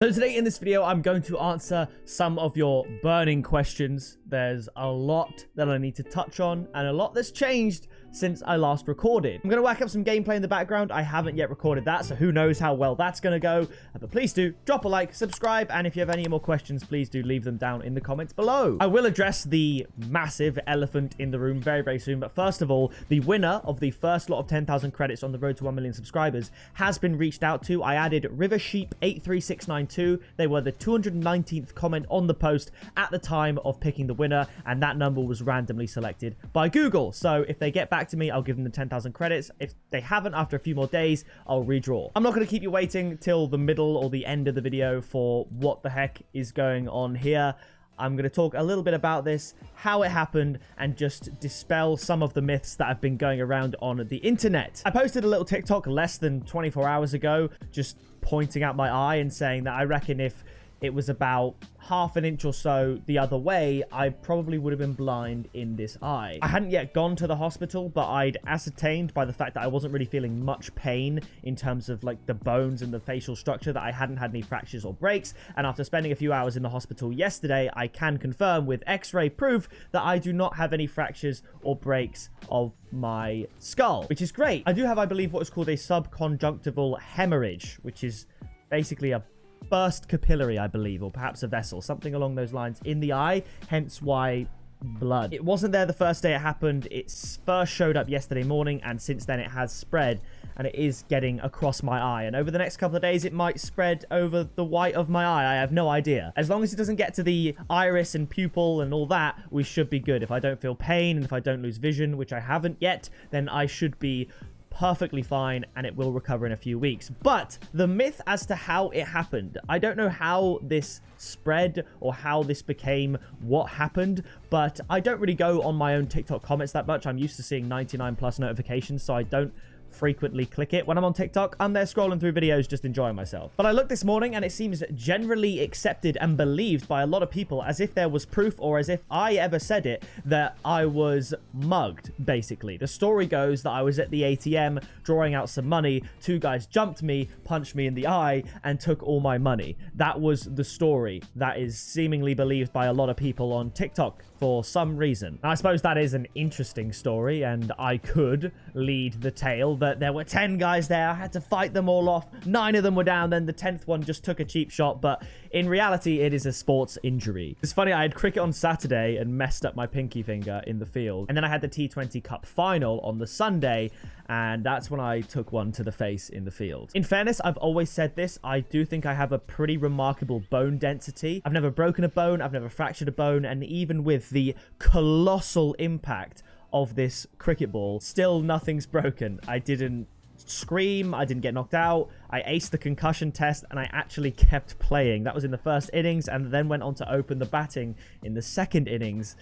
So today in this video, I'm going to answer some of your burning questions. There's a lot that I need to touch on and a lot that's changed since I last recorded. I'm going to whack up some gameplay in the background. I haven't yet recorded that, so who knows how well that's going to go. But please do drop a like, subscribe, and if you have any more questions, please do leave them down in the comments below. I will address the massive elephant in the room very, very soon. But first of all, the winner of the first lot of 10,000 credits on the road to 1 million subscribers has been reached out to. I added RiverSheep83692. They were the 219th comment on the post at the time of picking the winner, and that number was randomly selected by Google. So if they get back to me, I'll give them the 10,000 credits. If they haven't, after a few more days, I'll redraw. I'm not going to keep you waiting till the middle or the end of the video for what the heck is going on here. I'm going to talk a little bit about this, how it happened, and just dispel some of the myths that have been going around on the internet. I posted a little TikTok less than 24 hours ago, just pointing out my eye and saying that I reckon if it was about half an inch or so the other way, I probably would have been blind in this eye. I hadn't yet gone to the hospital, but I'd ascertained by the fact that I wasn't really feeling much pain in terms of like the bones and the facial structure that I hadn't had any fractures or breaks. And after spending a few hours in the hospital yesterday, I can confirm with x-ray proof that I do not have any fractures or breaks of my skull, which is great. I do have, I believe, what is called a subconjunctival hemorrhage, which is basically a burst capillary, I believe, or perhaps a vessel, something along those lines in the eye, hence why blood. It wasn't there the first day it happened. It first showed up yesterday morning, and since then it has spread, and it is getting across my eye, and over the next couple of days it might spread over the white of my eye. I have no idea. As long as it doesn't get to the iris and pupil and all that, we should be good. If I don't feel pain and if I don't lose vision, which I haven't yet, then I should be perfectly fine and it will recover in a few weeks. But the myth as to how it happened, I don't know how this spread or how this became what happened, but I don't really go on my own TikTok comments that much. I'm used to seeing 99 plus notifications, so I don't frequently click it. When I'm on TikTok, I'm there scrolling through videos, just enjoying myself. But I looked this morning and it seems generally accepted and believed by a lot of people, as if there was proof or as if I ever said it, that I was mugged, basically. The story goes that I was at the ATM drawing out some money. Two guys jumped me, punched me in the eye, and took all my money. That was the story that is seemingly believed by a lot of people on TikTok for some reason. Now, I suppose that is an interesting story, and I could lead the tale that there were 10 guys there. I had to fight them all off. 9 of them were down. Then the 10th one just took a cheap shot. But in reality, it is a sports injury. It's funny, I had cricket on Saturday and messed up my pinky finger in the field. And then I had the T20 Cup final on the Sunday, and that's when I took one to the face in the field. In fairness, I've always said this. I do think I have a pretty remarkable bone density. I've never broken a bone. I've never fractured a bone. And even with the colossal impact of this cricket ball, still nothing's broken. I didn't scream, I didn't get knocked out, I aced the concussion test, and I actually kept playing. That was in the first innings, and then went on to open the batting in the second innings.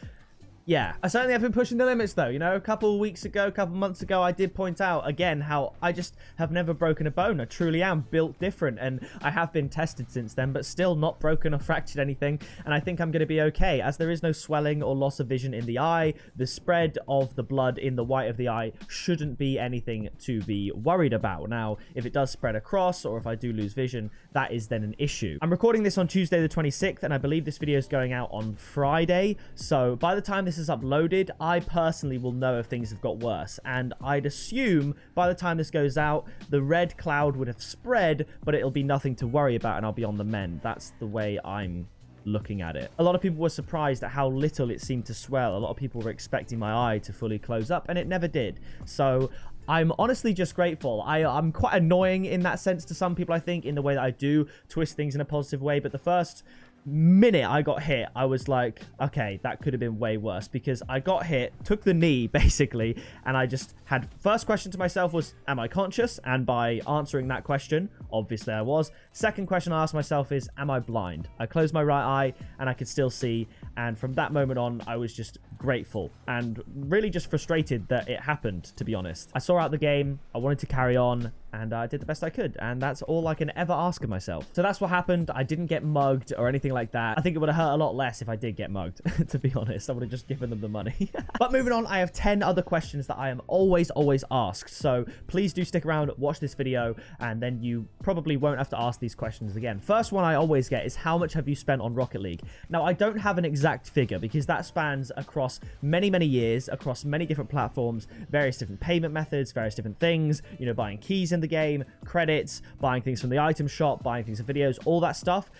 Yeah, I certainly have been pushing the limits though. You know, a couple weeks ago, a couple months ago, I did point out again how I just have never broken a bone. I truly am built different, and I have been tested since then, but still not broken or fractured anything. And I think I'm going to be okay, as there is no swelling or loss of vision in the eye. The spread of the blood in the white of the eye shouldn't be anything to be worried about. Now, if it does spread across, or if I do lose vision, that is then an issue. I'm recording this on Tuesday the 26th, and I believe this video is going out on Friday. So by the time this is uploaded, I personally will know if things have got worse, and I'd assume by the time this goes out, the red cloud would have spread, but it'll be nothing to worry about and I'll be on the mend. That's the way I'm looking at it. A lot of people were surprised at how little it seemed to swell. A lot of people were expecting my eye to fully close up, and it never did. So I'm honestly just grateful. I'm quite annoying in that sense to some people, I think, in the way that I do twist things in a positive way, but the first minute I got hit, I was like, okay, that could have been way worse, because I got hit, took the knee basically, and I just had, first question to myself was, am I conscious? And by answering that question, obviously I was. Second question I asked myself is, am I blind? I closed my right eye and I could still see, and from that moment on, I was just grateful and really just frustrated that it happened, to be honest. I saw out the game, I wanted to carry on, and I did the best I could, and that's all I can ever ask of myself. So that's what happened. I didn't get mugged or anything like that. I think it would have hurt a lot less if I did get mugged, to be honest. I would have just given them the money. But moving on, I have 10 other questions that I am always asked. So please do stick around, watch this video, and then you probably won't have to ask these questions again. First one I always get is, how much have you spent on Rocket League? Now, I don't have an exact figure because that spans across many years, across many different platforms, various different payment methods, various different things, you know, buying keys in the game, credits, buying things from the item shop, buying things in videos, all that stuff.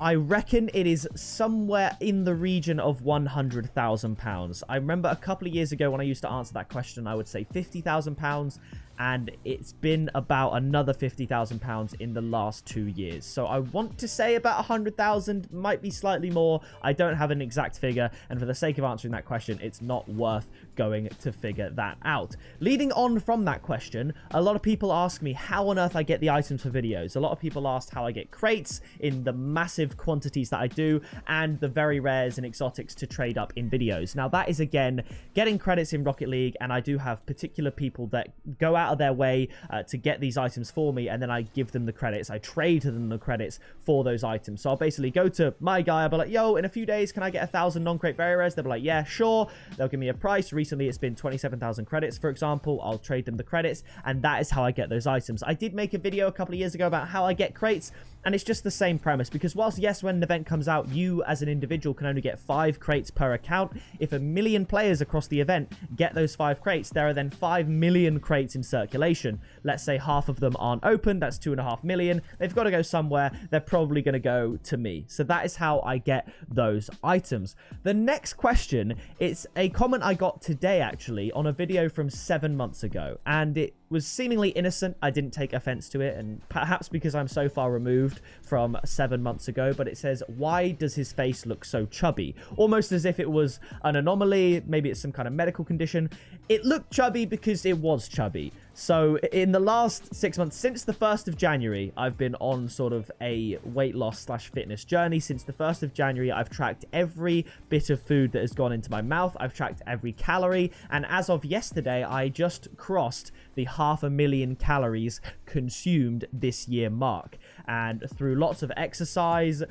I reckon it is somewhere in the region of £100,000. I remember a couple of years ago when I used to answer that question, I would say £50,000, and it's been about another £50,000 in the last 2 years. So I want to say about 100,000, might be slightly more. I don't have an exact figure, and for the sake of answering that question, it's not worth going to figure that out. Leading on from that question, a lot of people ask me how on earth I get the items for videos. A lot of people asked how I get crates in the massive quantities that I do, and the very rares and exotics to trade up in videos. Now that is, again, getting credits in Rocket League, and I do have particular people that go out of their way to get these items for me, and then I give them the credits. I trade to them the credits for those items. So I'll basically go to my guy, I'll be like, yo, in a few days, can I get 1,000 non-crate very rares? They'll be like, yeah, sure. They'll give me a price. Recently, it's been 27,000 credits, for example. I'll trade them the credits, and that is how I get those items. I did make a video a couple of years ago about how I get crates, and it's just the same premise, because whilst, yes, when an event comes out, you as an individual can only get 5 crates per account. If 1 million players across the event get those 5 crates, there are then 5 million crates in circulation. Let's say half of them aren't open. That's 2.5 million. They've got to go somewhere. They're probably going to go to me. So that is how I get those items. The next question, it's a comment I got today, actually, on a video from 7 months ago, and it was seemingly innocent. I didn't take offense to it, and perhaps because I'm so far removed from 7 months ago, but it says, why does his face look so chubby? Almost as if it was an anomaly. Maybe it's some kind of medical condition. It looked chubby because it was chubby. So in the last 6 months, since the 1st of January, I've been on sort of a weight loss / fitness journey. Since the 1st of January, I've tracked every bit of food that has gone into my mouth. I've tracked every calorie. And as of yesterday, I just crossed the 500,000 calories consumed this year mark. And through lots of exercise,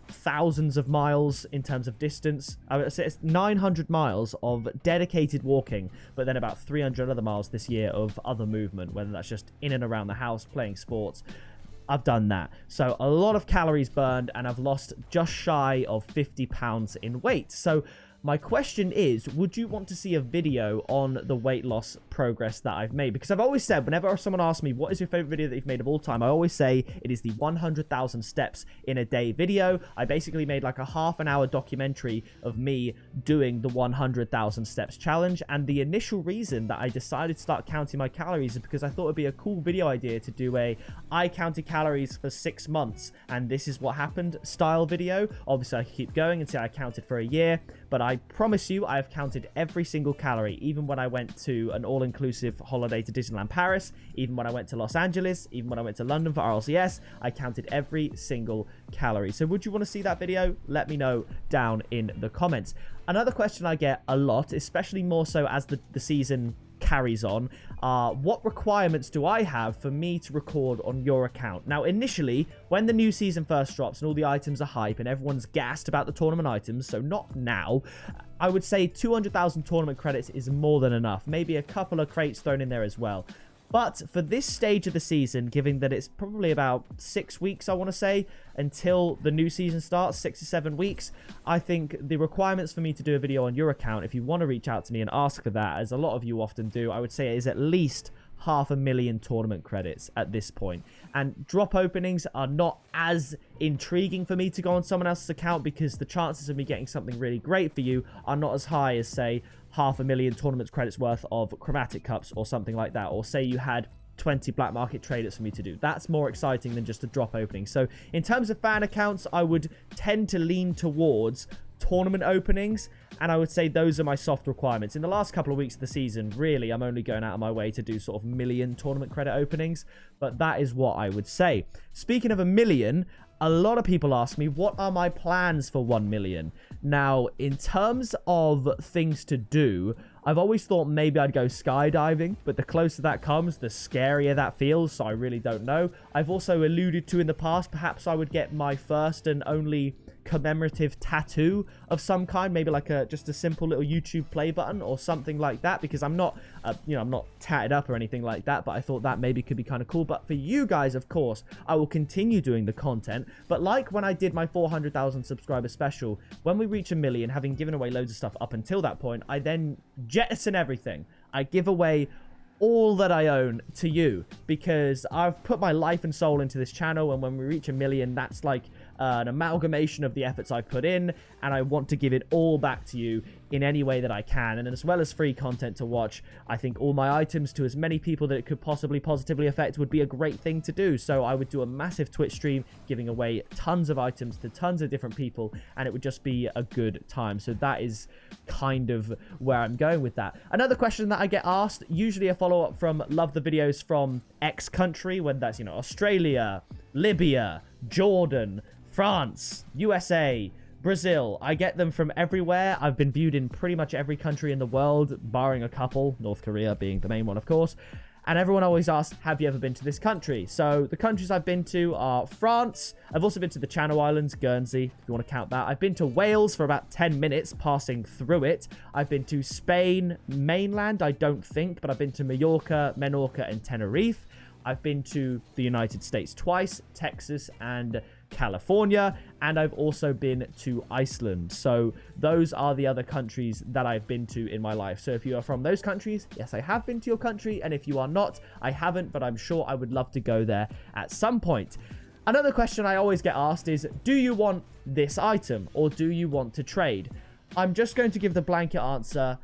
thousands of miles in terms of distance, I would say it's 900 miles of dedicated walking, but then about 300 other miles this year of other movement, whether that's just in and around the house, playing sports. I've done that. So a lot of calories burned, and I've lost just shy of 50 pounds in weight. So my question is, would you want to see a video on the weight loss progress that I've made? Because I've always said, whenever someone asks me, what is your favorite video that you've made of all time? I always say it is the 100,000 steps in a day video. I basically made like a half-an-hour documentary of me doing the 100,000 steps challenge. And the initial reason that I decided to start counting my calories is because I thought it'd be a cool video idea to do a I counted calories for 6 months and this is what happened style video. Obviously, I could keep going and say I counted for a year, but I promise you, I have counted every single calorie, even when I went to an all-inclusive holiday to Disneyland Paris, even when I went to Los Angeles, even when I went to London for RLCS, I counted every single calorie. So would you want to see that video? Let me know down in the comments. Another question I get a lot, especially more so as the season carries on, what requirements do I have for me to record on your account? Now, initially, when the new season first drops and all the items are hype and everyone's gassed about the tournament items, so not now, I would say 200,000 tournament credits is more than enough. Maybe a couple of crates thrown in there as well. But for this stage of the season, given that it's probably about 6 weeks, I want to say, until the new season starts, 6 to 7 weeks, I think the requirements for me to do a video on your account, if you want to reach out to me and ask for that, as a lot of you often do, I would say it is at least 500,000 tournament credits at this point. And drop openings are not as intriguing for me to go on someone else's account, because the chances of me getting something really great for you are not as high as, say, 500,000 tournament credits worth of chromatic cups or something like that, or say you had 20 black market traders for me to do. That's more exciting than just a drop opening. So in terms of fan accounts, I would tend to lean towards tournament openings, and I would say those are my soft requirements. In the last couple of weeks of the season, really, I'm only going out of my way to do sort of million tournament credit openings, but that is what I would say. Speaking of a million, a lot of people ask me, what are my plans for 1 million? Now, in terms of things to do, I've always thought maybe I'd go skydiving, but the closer that comes, the scarier that feels, so I really don't know. I've also alluded to in the past, perhaps I would get my first and only commemorative tattoo of some kind, maybe like just a simple little YouTube play button or something like that, because I'm not I'm not tatted up or anything like that, but I thought that maybe could be kind of cool. But for you guys, of course, I will continue doing the content, but like when I did my 400,000 subscriber special, when we reach 1 million, having given away loads of stuff up until that point, I then jettison everything. I give away all that I own to you, because I've put my life and soul into this channel, and when we reach 1 million, that's like an amalgamation of the efforts I've put in, and I want to give it all back to you in any way that I can. And as well as free content to watch, I think all my items to as many people that it could possibly positively affect would be a great thing to do. So I would do a massive Twitch stream giving away tons of items to tons of different people, and it would just be a good time. So that is kind of where I'm going with that. Another question that I get asked, usually a follow-up from love the videos from X country, whether that's, you know, Australia, Libya, Jordan, France, USA, Brazil. I get them from everywhere. I've been viewed in pretty much every country in the world, barring a couple, North Korea being the main one, of course. And everyone always asks, have you ever been to this country? So the countries I've been to are France. I've also been to the Channel Islands, Guernsey, if you want to count that. I've been to Wales for about 10 minutes, passing through it. I've been to Spain, mainland, I don't think, but I've been to Mallorca, Menorca, and Tenerife. I've been to the United States twice, Texas and California, and I've also been to Iceland. So those are the other countries that I've been to in my life. So if you are from those countries, yes, I have been to your country, and if you are not, I haven't, but I'm sure I would love to go there at some point. Another question I always get asked is, do you want this item or do you want to trade? I'm just going to give the blanket answer.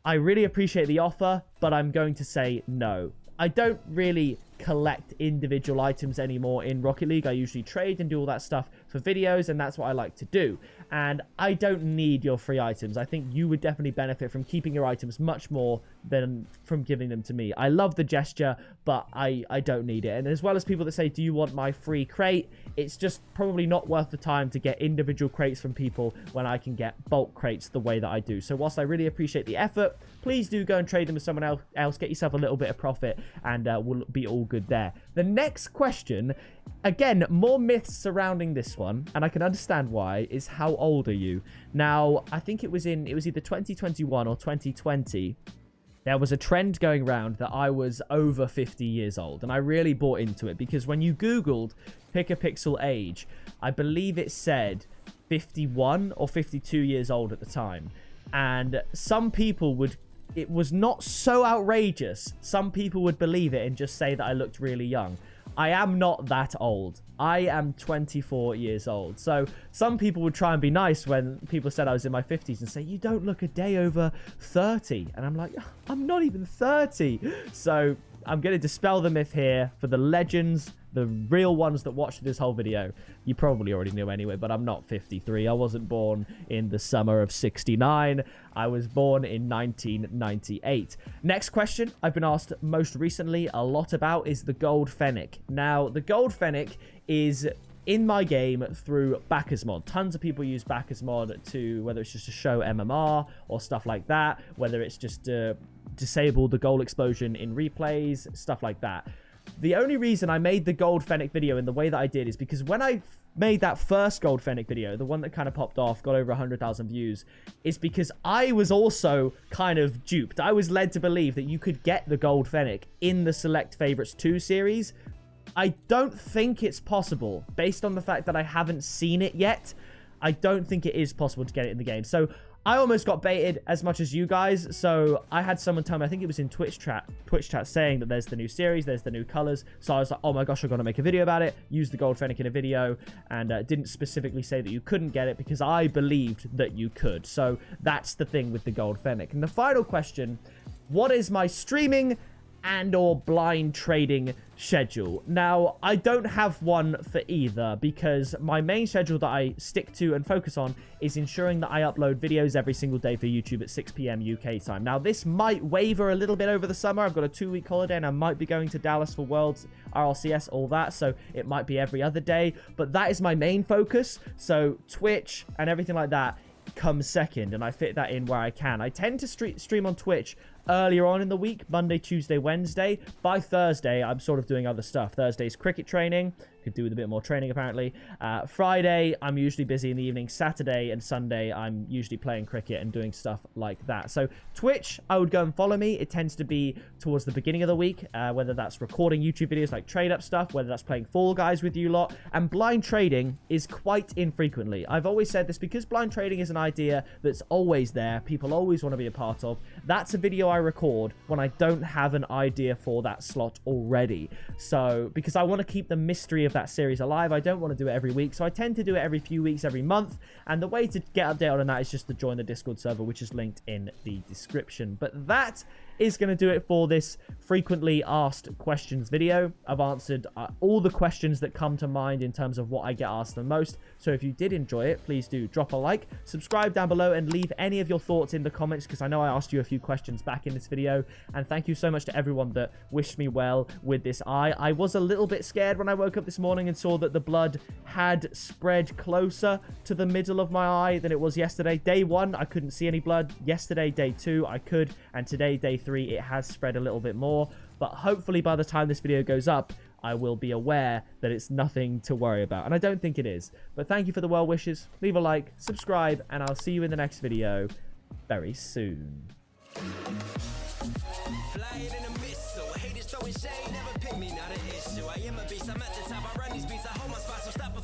I really appreciate the offer, but I'm going to say no. I don't really collect individual items anymore in Rocket League. I usually trade and do all that stuff for videos, and that's what I like to do. And I don't need your free items. I think you would definitely benefit from keeping your items much more than from giving them to me. I love the gesture, but I don't need it. And as well as people that say, do you want my free crate? It's just probably not worth the time to get individual crates from people when I can get bulk crates the way that I do. So whilst I really appreciate the effort, please do go and trade them with someone else. Get yourself a little bit of profit, and we'll be all good there. The next question, again, more myths surrounding this one, and I can understand why, is how old are you? Now, I think it was either 2021 or 2020. There was a trend going around that I was over 50 years old, and I really bought into it, because when you Googled pickapixel age, I believe it said 51 or 52 years old at the time. And some people would, it was not so outrageous. Some people would believe it and just say that I looked really young. I am not that old. I am 24 years old. So some people would try and be nice when people said I was in my 50s and say, you don't look a day over 30. And I'm like, I'm not even 30. So I'm going to dispel the myth here for the legends, the real ones that watched this whole video. You probably already knew anyway, but I'm not 53. I wasn't born in the summer of 69. I was born in 1998. Next question I've been asked most recently a lot about is the Gold Fennec. Now, the Gold Fennec is in my game through Backers Mod. Tons of people use Backers Mod to, whether it's just to show MMR or stuff like that, whether it's just to disable the goal explosion in replays, stuff like that. The only reason I made the Gold Fennec video in the way that I did is because when I made that first Gold Fennec video, the one that kind of popped off, got over 100,000 views, is because I was also kind of duped. I was led to believe that you could get the Gold Fennec in the Select Favorites 2 series. I don't think it's possible, based on the fact that I haven't seen it yet. I don't think it is possible to get it in the game. So I almost got baited as much as you guys. So I had someone tell me, I think it was in Twitch chat saying that there's the new series, there's the new colors. So I was like, oh my gosh, I'm going to make a video about it. Use the Gold Fennec in a video, and didn't specifically say that you couldn't get it because I believed that you could. So that's the thing with the Gold Fennec. And the final question, what is my streaming and or blind trading schedule? Now, I don't have one for either, because my main schedule that I stick to and focus on is ensuring that I upload videos every single day for YouTube at 6 p.m. UK time. Now, this might waver a little bit over the summer. I've got a 2-week holiday and I might be going to Dallas for Worlds, RLCS, all that, so it might be every other day, but that is my main focus. So Twitch and everything like that comes second, and I fit that in where I can. I tend to stream on Twitch earlier on in the week, Monday, Tuesday, Wednesday. By Thursday, I'm sort of doing other stuff. Thursday's cricket training. Could do with a bit more training, apparently. Friday, I'm usually busy in the evening. Saturday and Sunday, I'm usually playing cricket and doing stuff like that. So Twitch, I would go and follow me. It tends to be towards the beginning of the week, whether that's recording YouTube videos like trade up stuff, whether that's playing Fall Guys with you lot. And blind trading is quite infrequently. I've always said this because blind trading is an idea that's always there. People always want to be a part of. That's a video I record when I don't have an idea for that slot already. So because I want to keep the mystery of that series alive, I don't want to do it every week, so I tend to do it every few weeks, every month, and the way to get updated on that is just to join the Discord server, which is linked in the description. But that is going to do it for this frequently asked questions video. I've answered all the questions that come to mind in terms of what I get asked the most, so if you did enjoy it, please do drop a like, subscribe down below, and leave any of your thoughts in the comments, because I know I asked you a few questions back in this video. And thank you so much to everyone that wished me well with this eye. I was a little bit scared when I woke up this morning and saw that the blood had spread closer to the middle of my eye than it was yesterday. Day 1, I couldn't see any blood. Yesterday, day 2, I could, and today, day 3, it has spread a little bit more. But hopefully by the time this video goes up, I will be aware that it's nothing to worry about, and I don't think it is. But thank you for the well wishes. Leave a like, subscribe, and I'll see you in the next video very soon. Flying in a missile, haters throwing shade, never pick me, not an issue. I am a beast, I'm at the top, I run these beats, I hold my spot, so stop